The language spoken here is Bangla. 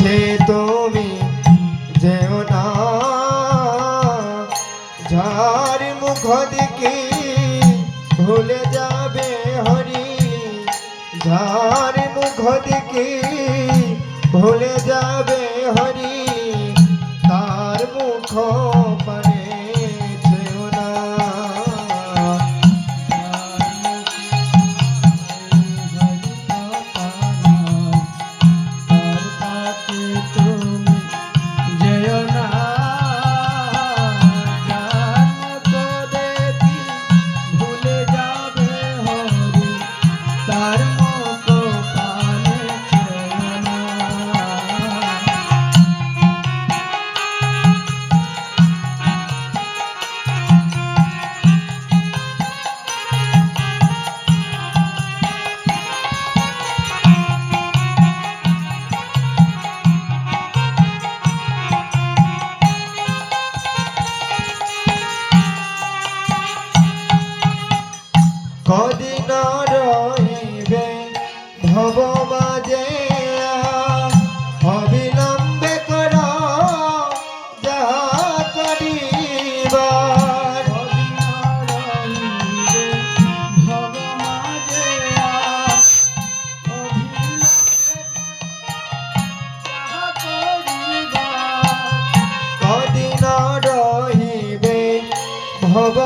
কাছে তুমি যেও না, যার মুখ দেখি ভুলে যাবে হরি, যার মুখ দেখি ভুলে যাবে হরি, তার মুখ পানে যেও না। কদিন রহিবে ভব মাঝে, অবিলম্বে কর যাহা করিবার। কদিন রহিবে ভব